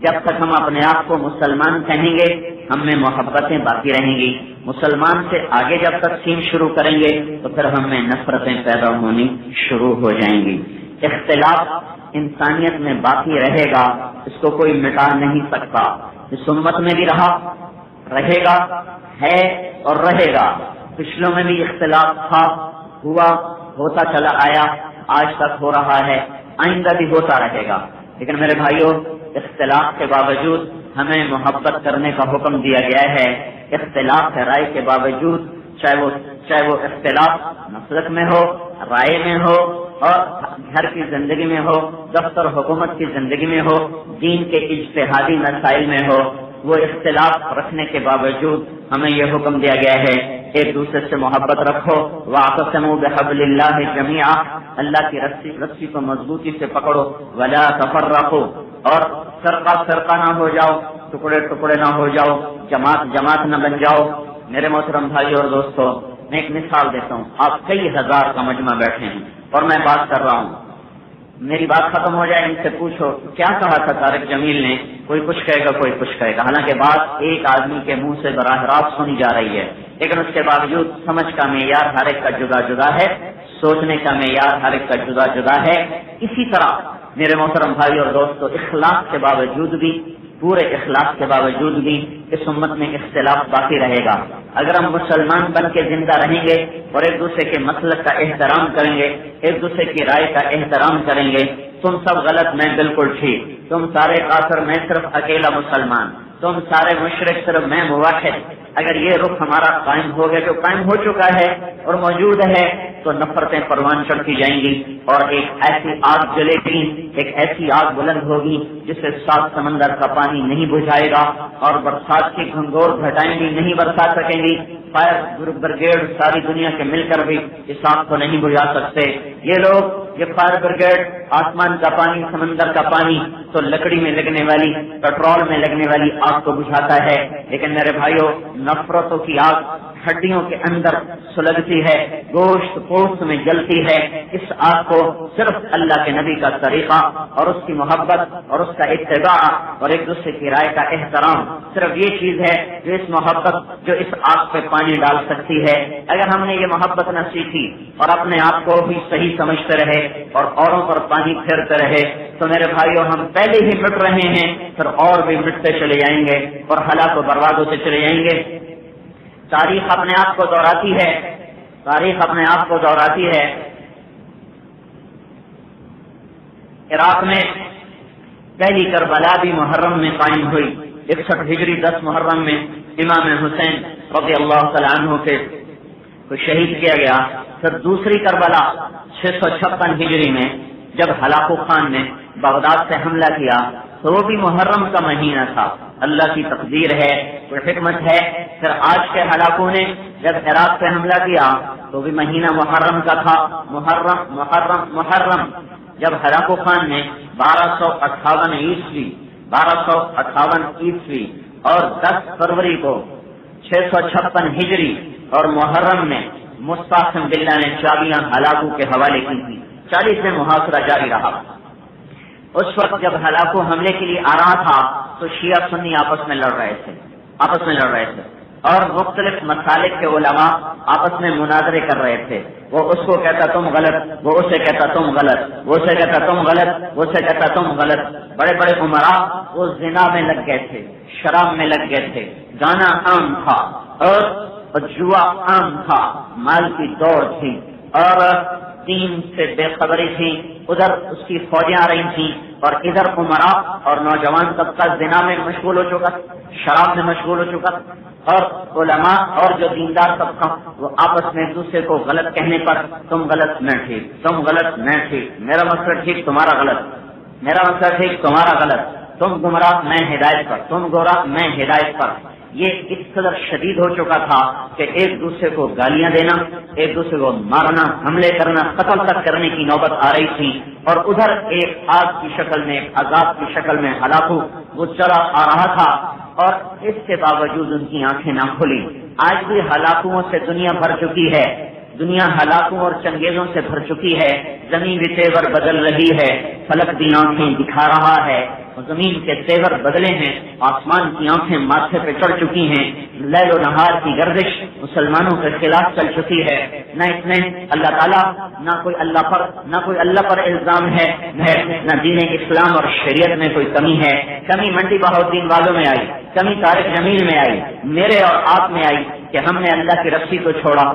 جب تک ہم اپنے آپ کو مسلمان کہیں گے ہم میں محبتیں باقی رہیں گی، مسلمان سے آگے جب تقسیم شروع کریں گے تو پھر ہم میں نفرتیں پیدا ہونی شروع ہو جائیں گی۔ اختلاف انسانیت میں باقی رہے گا، اس کو کوئی مٹا نہیں سکتا، اس امت میں بھی رہا، رہے گا، ہے اور رہے گا۔ پچھلوں میں بھی اختلاف تھا، ہوا، ہوتا چلا آیا، آج تک ہو رہا ہے، آئندہ بھی ہوتا رہے گا۔ لیکن میرے بھائیوں، اختلاف کے باوجود ہمیں محبت کرنے کا حکم دیا گیا ہے۔ اختلاف رائے کے باوجود چاہے وہ اختلاف مسلک میں ہو، رائے میں ہو، اور گھر کی زندگی میں ہو، دفتر حکومت کی زندگی میں ہو، دین کے اجتہادی مسائل میں ہو، وہ اختلاف رکھنے کے باوجود ہمیں یہ حکم دیا گیا ہے ایک دوسرے سے محبت رکھو۔ واعتصموا بحبل اللہ جمیعا، اللہ کی رسی کو مضبوطی سے پکڑو، ولا تفرقوا، اور فرقہ نہ ہو جاؤ، ٹکڑے نہ ہو جاؤ، جماعت نہ بن جاؤ۔ میرے محترم بھائیو اور دوستو، میں ایک مثال دیتا ہوں۔ آپ کئی ہزار کا مجمع بیٹھے ہیں اور میں بات کر رہا ہوں، میری بات ختم ہو جائے، ان سے پوچھو کیا کہا تھا طارق جمیل نے، کوئی کچھ کہے گا، کوئی کچھ کہے گا، حالانکہ بات ایک آدمی کے منہ سے براہ راست سنی جا رہی ہے، لیکن اس کے باوجود سمجھ کا معیار ہر ایک کا جدا جدا ہے، سوچنے کا معیار ہر ایک کا جدا جدا ہے۔ اسی طرح میرے محترم بھائی اور دوستو، اخلاص کے باوجود بھی، پورے اخلاص کے باوجود بھی اس امت میں اختلاف باقی رہے گا۔ اگر ہم مسلمان بن کے زندہ رہیں گے اور ایک دوسرے کے مسلک کا احترام کریں گے، ایک دوسرے کی رائے کا احترام کریں گے، تم سب غلط، میں بالکل ٹھیک، تم سارے کافر، میں صرف اکیلا مسلمان، تم سارے مشرک، صرف میں موحد، اگر یہ رخ ہمارا قائم ہو گیا، جو قائم ہو چکا ہے اور موجود ہے، تو نفرتیں پروان چڑھتی جائیں گی اور ایک ایسی آگ جلے گی، ایک ایسی آگ بلند ہوگی جسے 7 سمندر کا پانی نہیں بجھائے گا، اور برسات کی گھنگور گھٹائیں بھی نہیں برسا سکیں گی، فائر بریگیڈ ساری دنیا کے مل کر بھی اس آگ کو نہیں بجھا سکتے۔ یہ لوگ، یہ فائر بریگیڈ، آسمان کا پانی، سمندر کا پانی تو لکڑی میں لگنے والی، پیٹرول میں لگنے والی آگ کو بجھاتا ہے، لیکن میرے بھائیوں، نفرتوں کی آگ ہڈیوں کے اندر سلگتی ہے، گوشت پوست میں جلتی ہے۔ اس آگ کو صرف اللہ کے نبی کا طریقہ اور اس کی محبت اور اس کا اتباع اور ایک دوسرے کی رائے کا احترام، صرف یہ چیز ہے جو اس محبت، جو اس آگ پہ پانی ڈال سکتی ہے۔ اگر ہم نے یہ محبت نہ سیکھی اور اپنے آپ کو بھی صحیح سمجھتے رہے اور اوروں پر پانی پھیرتے رہے تو میرے بھائیوں، ہم پہلے ہی مٹ رہے ہیں، پھر اور بھی مٹتے چلے جائیں گے اور ہلاک و برباد ہوتے چلے جائیں گے۔ تاریخ اپنے آپ کو دہراتی ہے، تاریخ اپنے آپ کو دہراتی ہے۔ عراق میں پہلی کربلا بھی محرم میں قائم ہوئی، 61 ہجری 10 محرم میں امام حسین رضی اللہ تعالی عنہ کو شہید کیا گیا۔ پھر دوسری کربلا 656 ہجری میں جب ہلاکو خان نے بغداد سے حملہ کیا تو وہ بھی محرم کا مہینہ تھا۔ اللہ کی تقدیر ہے، کوئی حکمت ہے۔ پھر آج کے ہلاکوں نے جب عراق پہ حملہ کیا تو بھی مہینہ محرم کا تھا۔ محرم جب ہلاکو خان نے 1258 عیسوی اور 10 فروری کو 656 ہجری اور محرم میں مستعصم باللہ نے چابیاں ہلاکو کے حوالے کی تھی۔ 40 میں محاصرہ جاری رہا۔ اس وقت جب ہلاکو حملے کے لیے آ رہا تھا تو شیعہ سنی آپس میں لڑ رہے تھے اور مختلف مسالک کے علماء آپس میں مناظرے کر رہے تھے۔ وہ اس کو کہتا تم غلط، وہ اسے کہتا تم غلط، وہ اسے کہتا تم غلط، وہ اسے کہتا تم غلط۔ بڑے بڑے عمراء وہ زنا میں لگ گئے تھے، شراب میں لگ گئے تھے، گانا عام تھا اور جوا عام تھا، مال کی دوڑ تھی اور دین سے بے خبری تھی۔ ادھر اس کی فوجیں آ رہی تھیں اور ادھر عمراء اور نوجوان طبقہ زنا میں مشغول ہو چکا، شراب میں مشغول ہو چکا، اور علماء اور جو دیندار طبقہ وہ آپس میں ایک دوسرے کو غلط کہنے پر تم غلط میں ٹھیک، تم غلط میں ٹھیک، میرا مسئلہ ٹھیک تمہارا غلط، میرا مسئلہ ٹھیک تمہارا غلط، تم گمراہ میں ہدایت پر، تم گمراہ میں ہدایت پر۔ یہ اس قدر شدید ہو چکا تھا کہ ایک دوسرے کو گالیاں دینا، ایک دوسرے کو مارنا، حملے کرنا، قتل تک کرنے کی نوبت آ رہی تھی، اور ادھر ایک آگ کی شکل میں، ایک عذاب کی شکل میں ہلاکو وہ چلا آ رہا تھا، اور اس کے باوجود ان کی آنکھیں نہ کھلی۔ آج بھی ہلاکوؤں سے دنیا بھر چکی ہے، دنیا ہلاکوں اور چنگیزوں سے بھر چکی ہے، زمین بھی تیور بدل رہی ہے، فلک بھی آنکھیں دکھا رہا ہے، زمین کے تیور بدلے ہیں، آسمان کی آنکھیں ماتھے پہ چڑھ چکی ہیں، لیل و نہار کی گردش مسلمانوں کے خلاف چل چکی ہے، نہ اس میں اللہ تعالیٰ نہ کوئی اللہ پر الزام ہے، نہ دین اسلام اور شریعت میں کوئی کمی ہے۔ کمی منڈی بہاؤدین والوں میں آئی، کمی طارق جمیل میں آئی، میرے اور آپ میں آئی کہ ہم نے اللہ کی رسی کو چھوڑا۔